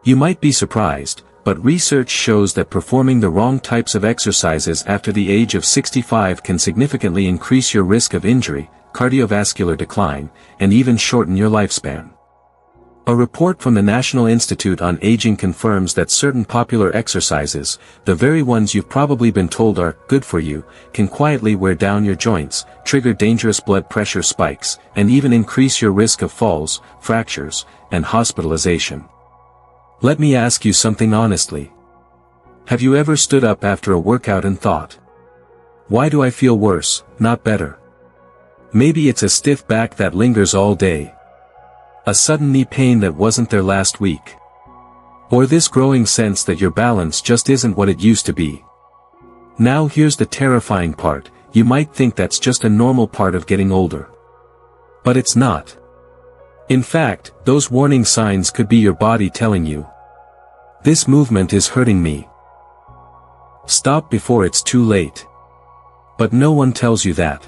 You might be surprised, but research shows that performing the wrong types of exercises after the age of 65 can significantly increase your risk of injury, cardiovascular decline, and even shorten your lifespan. A report from the National Institute on Aging confirms that certain popular exercises, the very ones you've probably been told are good for you, can quietly wear down your joints, trigger dangerous blood pressure spikes, and even increase your risk of falls, fractures, and hospitalization. Let me ask you something honestly. Have you ever stood up after a workout and thought, "Why do I feel worse, not better?" Maybe it's a stiff back that lingers all day. A sudden knee pain that wasn't there last week. Or this growing sense that your balance just isn't what it used to be. Now here's the terrifying part, you might think that's just a normal part of getting older. But it's not. In fact, those warning signs could be your body telling you, "This movement is hurting me. Stop before it's too late." But no one tells you that.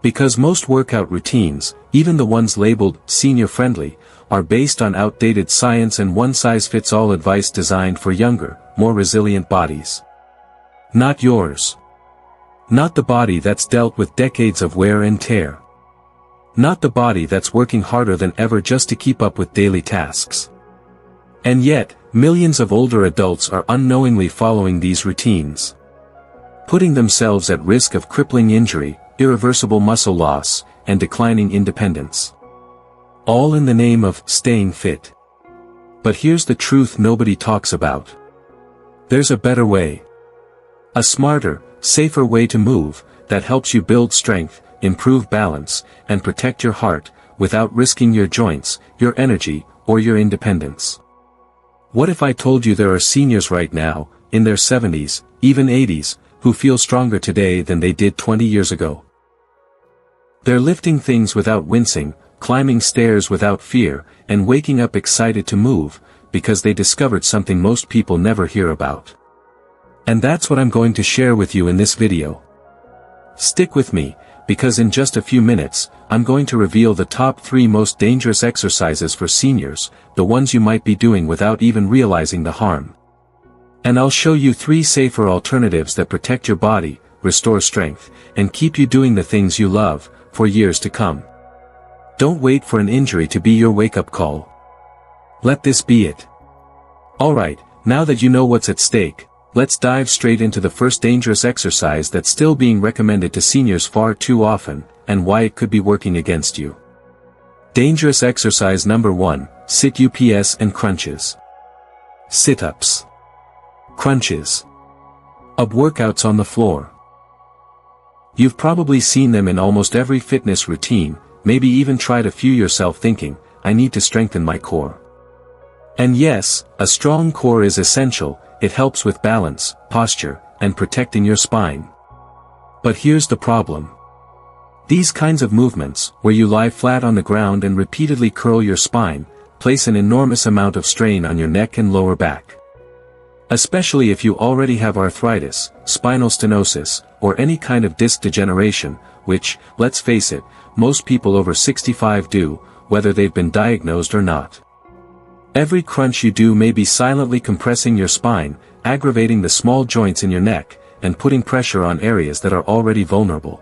Because most workout routines, even the ones labeled senior-friendly, are based on outdated science and one-size-fits-all advice designed for younger, more resilient bodies. Not yours. Not the body that's dealt with decades of wear and tear. Not the body that's working harder than ever just to keep up with daily tasks. And yet, millions of older adults are unknowingly following these routines, putting themselves at risk of crippling injury, irreversible muscle loss, and declining independence. All in the name of staying fit. But here's the truth nobody talks about. There's a better way. A smarter, safer way to move, that helps you build strength, improve balance, and protect your heart, without risking your joints, your energy, or your independence. What if I told you there are seniors right now, in their 70s, even 80s, who feel stronger today than they did 20 years ago? They're lifting things without wincing, climbing stairs without fear, and waking up excited to move, because they discovered something most people never hear about. And that's what I'm going to share with you in this video. Stick with me, because in just a few minutes, I'm going to reveal the top 3 most dangerous exercises for seniors, the ones you might be doing without even realizing the harm. And I'll show you 3 safer alternatives that protect your body, restore strength, and keep you doing the things you love, for years to come. Don't wait for an injury to be your wake-up call. Let this be it. Alright, now that you know what's at stake, let's dive straight into the first dangerous exercise that's still being recommended to seniors far too often, and why it could be working against you. Dangerous exercise number 1, sit-ups and crunches. Sit-ups. Crunches. Up workouts on the floor. You've probably seen them in almost every fitness routine, maybe even tried a few yourself thinking, "I need to strengthen my core." And yes, a strong core is essential, it helps with balance, posture, and protecting your spine. But here's the problem. These kinds of movements, where you lie flat on the ground and repeatedly curl your spine, place an enormous amount of strain on your neck and lower back. Especially if you already have arthritis, spinal stenosis, or any kind of disc degeneration, which, let's face it, most people over 65 do, whether they've been diagnosed or not. Every crunch you do may be silently compressing your spine, aggravating the small joints in your neck, and putting pressure on areas that are already vulnerable.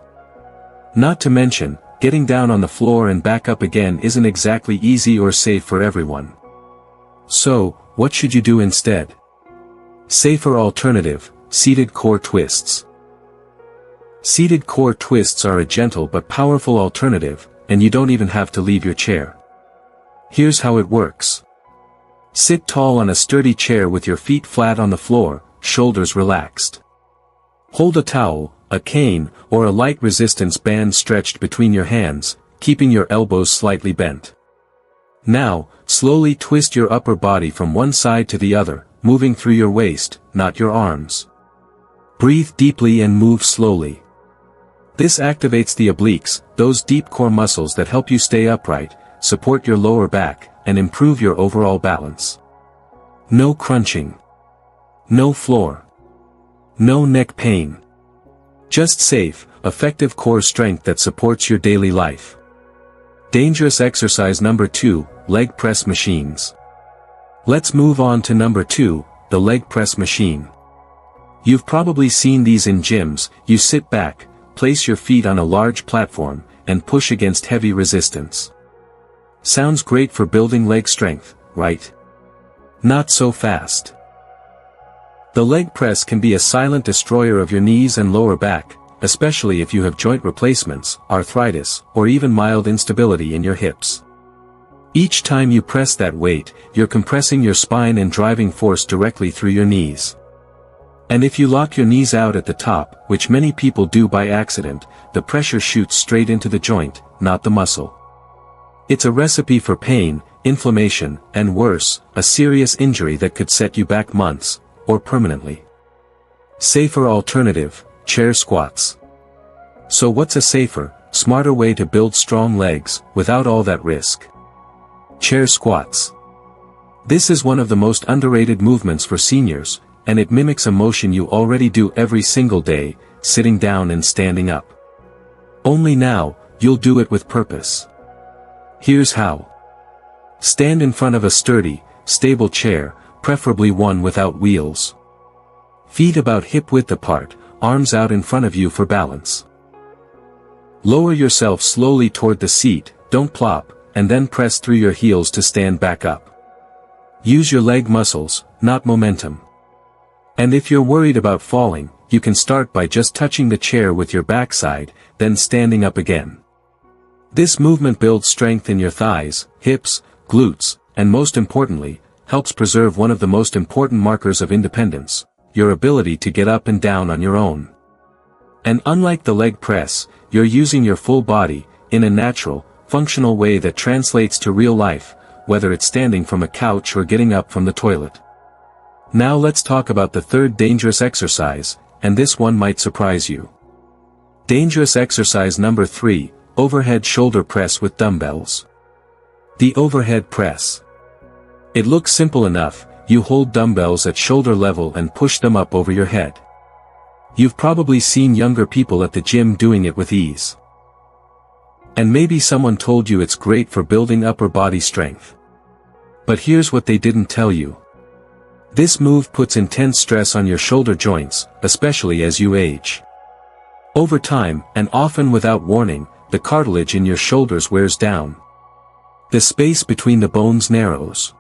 Not to mention, getting down on the floor and back up again isn't exactly easy or safe for everyone. So, what should you do instead? Safer alternative, seated core twists. Seated core twists are a gentle but powerful alternative, and you don't even have to leave your chair. Here's how it works. Sit tall on a sturdy chair with your feet flat on the floor, shoulders relaxed. Hold a towel, a cane, or a light resistance band stretched between your hands, keeping your elbows slightly bent. Now, slowly twist your upper body from one side to the other, moving through your waist, not your arms. Breathe deeply and move slowly. This activates the obliques, those deep core muscles that help you stay upright, support your lower back, and improve your overall balance. No crunching. No floor. No neck pain. Just safe, effective core strength that supports your daily life. Dangerous exercise number 2, leg press machines. Let's move on to number 2, the leg press machine. You've probably seen these in gyms. You sit back, place your feet on a large platform, and push against heavy resistance. Sounds great for building leg strength, right? Not so fast. The leg press can be a silent destroyer of your knees and lower back, especially if you have joint replacements, arthritis, or even mild instability in your hips. Each time you press that weight, you're compressing your spine and driving force directly through your knees. And if you lock your knees out at the top, which many people do by accident, the pressure shoots straight into the joint, not the muscle. It's a recipe for pain, inflammation, and worse, a serious injury that could set you back months, or permanently. Safer alternative, chair squats. So what's a safer, smarter way to build strong legs, without all that risk? Chair squats. This is one of the most underrated movements for seniors, and it mimics a motion you already do every single day, sitting down and standing up. Only now, you'll do it with purpose. Here's how. Stand in front of a sturdy, stable chair, preferably one without wheels. Feet about hip-width apart, arms out in front of you for balance. Lower yourself slowly toward the seat, don't plop, and then press through your heels to stand back up. Use your leg muscles, not momentum. And if you're worried about falling, you can start by just touching the chair with your backside, then standing up again. This movement builds strength in your thighs, hips, glutes, and most importantly, helps preserve one of the most important markers of independence, your ability to get up and down on your own. And unlike the leg press, you're using your full body, in a natural, functional way that translates to real life, whether it's standing from a couch or getting up from the toilet. Now let's talk about the third dangerous exercise, and this one might surprise you. Dangerous exercise number 3, overhead shoulder press with dumbbells. The overhead press. It looks simple enough. You hold dumbbells at shoulder level and push them up over your head. You've probably seen younger people at the gym doing it with ease. And maybe someone told you it's great for building upper body strength. But here's what they didn't tell you. This move puts intense stress on your shoulder joints, especially as you age. Over time, and often without warning, the cartilage in your shoulders wears down. The space between the bones narrows.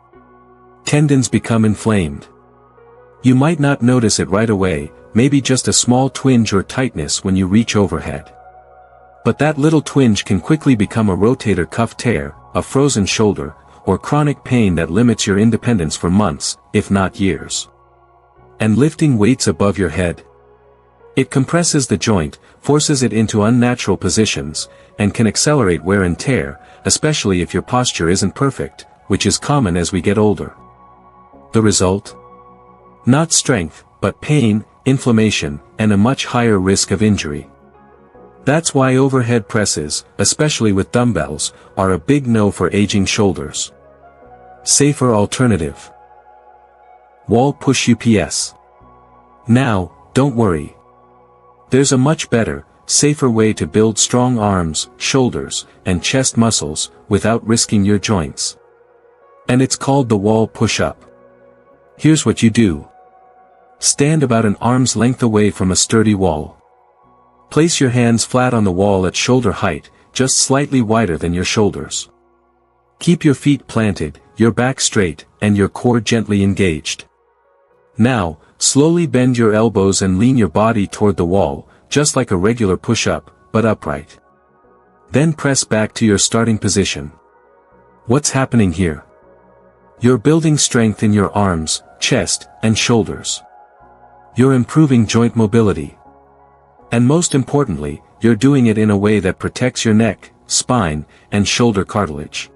Tendons become inflamed. You might not notice it right away, maybe just a small twinge or tightness when you reach overhead. But that little twinge can quickly become a rotator cuff tear, a frozen shoulder, or chronic pain that limits your independence for months, if not years. And lifting weights above your head. It compresses the joint, forces it into unnatural positions, and can accelerate wear and tear, especially if your posture isn't perfect, which is common as we get older. The result? Not strength, but pain, inflammation, and a much higher risk of injury. That's why overhead presses, especially with dumbbells, are a big no for aging shoulders. Safer alternative. Wall push UPS. Now, don't worry. There's a much better, safer way to build strong arms, shoulders, and chest muscles, without risking your joints. And it's called the wall push-up. Here's what you do. Stand about an arm's length away from a sturdy wall. Place your hands flat on the wall at shoulder height, just slightly wider than your shoulders. Keep your feet planted, your back straight, and your core gently engaged. Now, slowly bend your elbows and lean your body toward the wall, just like a regular push-up, but upright. Then press back to your starting position. What's happening here? You're building strength in your arms, chest, and shoulders. You're improving joint mobility. And most importantly, you're doing it in a way that protects your neck, spine, and shoulder cartilage.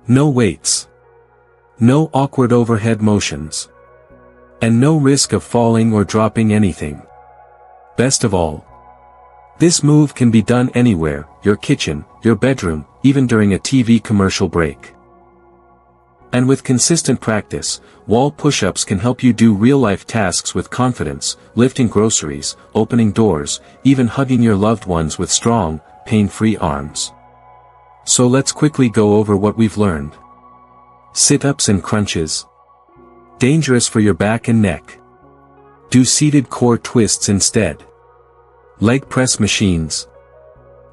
No weights. No awkward overhead motions. And no risk of falling or dropping anything. Best of all, this move can be done anywhere, your kitchen, your bedroom, even during a TV commercial break. And with consistent practice, wall push-ups can help you do real-life tasks with confidence, lifting groceries, opening doors, even hugging your loved ones with strong, pain-free arms. So let's quickly go over what we've learned. Sit-ups and crunches. Dangerous for your back and neck. Do seated core twists instead. Leg press machines.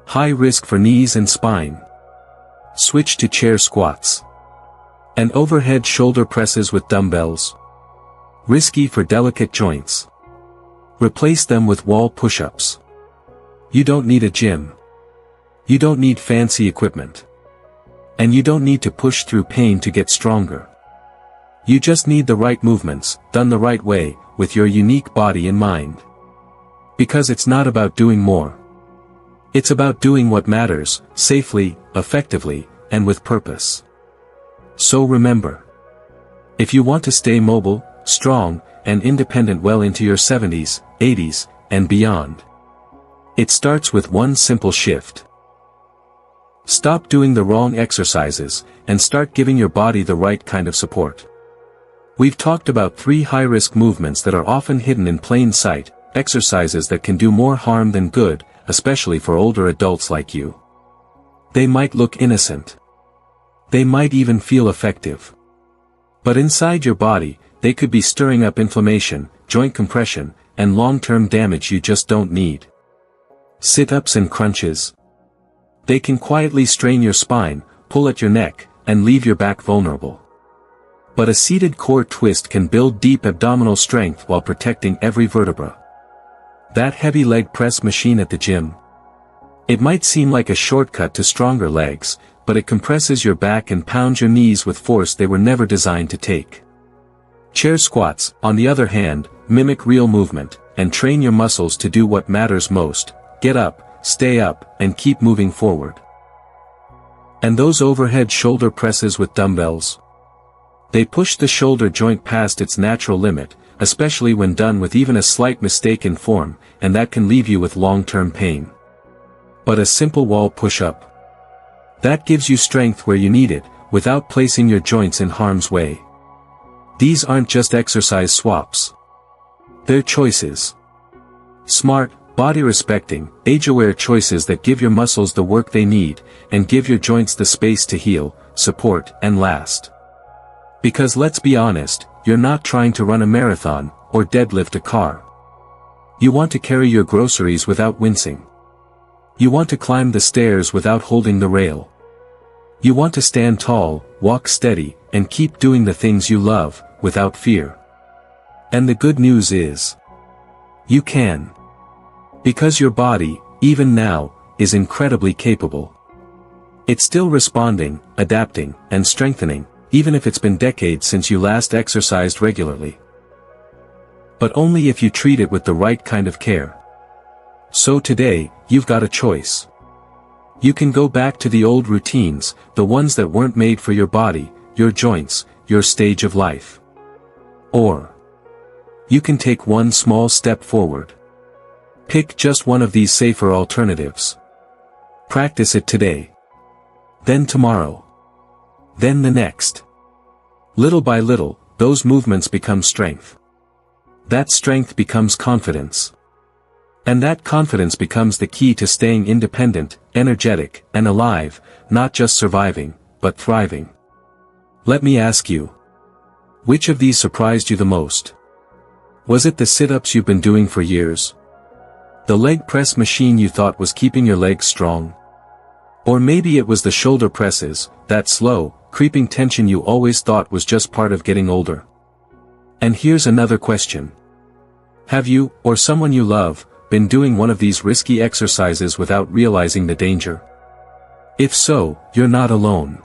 High risk for knees and spine. Switch to chair squats. And overhead shoulder presses with dumbbells. Risky for delicate joints. Replace them with wall push-ups. You don't need a gym. You don't need fancy equipment. And you don't need to push through pain to get stronger. You just need the right movements, done the right way, with your unique body in mind. Because it's not about doing more. It's about doing what matters, safely, effectively, and with purpose. So remember. If you want to stay mobile, strong, and independent well into your 70s, 80s, and beyond. It starts with one simple shift. Stop doing the wrong exercises, and start giving your body the right kind of support. We've talked about 3 high-risk movements that are often hidden in plain sight, exercises that can do more harm than good, especially for older adults like you. They might look innocent. They might even feel effective. But inside your body, they could be stirring up inflammation, joint compression, and long-term damage you just don't need. Sit-ups and crunches. They can quietly strain your spine, pull at your neck, and leave your back vulnerable. But a seated core twist can build deep abdominal strength while protecting every vertebra. That heavy leg press machine at the gym. It might seem like a shortcut to stronger legs, but it compresses your back and pounds your knees with force they were never designed to take. Chair squats, on the other hand, mimic real movement, and train your muscles to do what matters most: get up, stay up, and keep moving forward. And those overhead shoulder presses with dumbbells? They push the shoulder joint past its natural limit, especially when done with even a slight mistake in form, and that can leave you with long-term pain. But a simple wall push-up. That gives you strength where you need it, without placing your joints in harm's way. These aren't just exercise swaps. They're choices. Smart, body-respecting, age-aware choices that give your muscles the work they need, and give your joints the space to heal, support, and last. Because let's be honest, you're not trying to run a marathon, or deadlift a car. You want to carry your groceries without wincing. You want to climb the stairs without holding the rail. You want to stand tall, walk steady, and keep doing the things you love, without fear. And the good news is, you can. Because your body, even now, is incredibly capable. It's still responding, adapting, and strengthening, even if it's been decades since you last exercised regularly. But only if you treat it with the right kind of care. So today, you've got a choice. You can go back to the old routines, the ones that weren't made for your body, your joints, your stage of life. Or you can take one small step forward. Pick just one of these safer alternatives. Practice it today. Then tomorrow. Then the next. Little by little, those movements become strength. That strength becomes confidence. And that confidence becomes the key to staying independent, energetic, and alive, not just surviving, but thriving. Let me ask you. Which of these surprised you the most? Was it the sit-ups you've been doing for years? The leg press machine you thought was keeping your legs strong? Or maybe it was the shoulder presses, that slow, creeping tension you always thought was just part of getting older. And here's another question. Have you, or someone you love, been doing one of these risky exercises without realizing the danger? If so, you're not alone.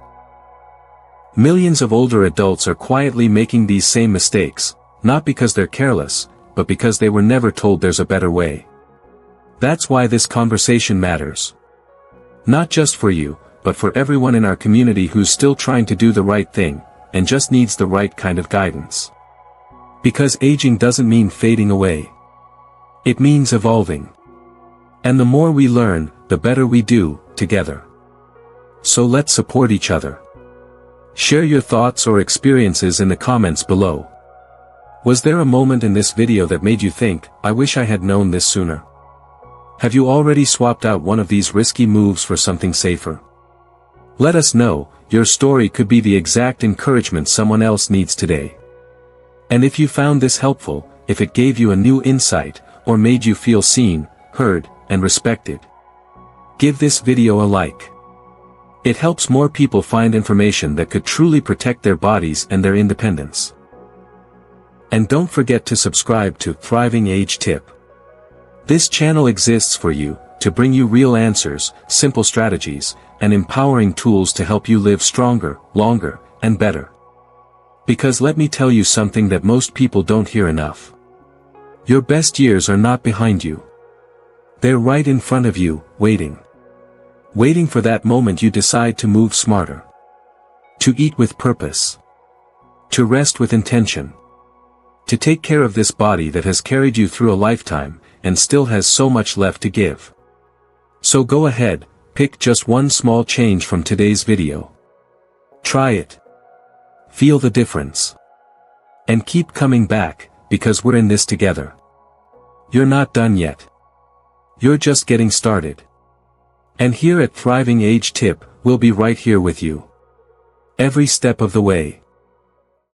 Millions of older adults are quietly making these same mistakes, not because they're careless, but because they were never told there's a better way. That's why this conversation matters. Not just for you, but for everyone in our community who's still trying to do the right thing, and just needs the right kind of guidance. Because aging doesn't mean fading away. It means evolving. And the more we learn, the better we do, together. So let's support each other. Share your thoughts or experiences in the comments below. Was there a moment in this video that made you think, I wish I had known this sooner? Have you already swapped out one of these risky moves for something safer? Let us know, your story could be the exact encouragement someone else needs today. And if you found this helpful, if it gave you a new insight, or made you feel seen, heard, and respected, give this video a like. It helps more people find information that could truly protect their bodies and their independence. And don't forget to subscribe to Thriving Age Tip. This channel exists for you, to bring you real answers, simple strategies, and empowering tools to help you live stronger, longer, and better. Because let me tell you something that most people don't hear enough. Your best years are not behind you. They're right in front of you, waiting. Waiting for that moment you decide to move smarter. To eat with purpose. To rest with intention. To take care of this body that has carried you through a lifetime, and still has so much left to give. So go ahead, pick just one small change from today's video. Try it. Feel the difference. And keep coming back, because we're in this together. You're not done yet. You're just getting started. And here at Thriving Age Tip, we'll be right here with you. Every step of the way.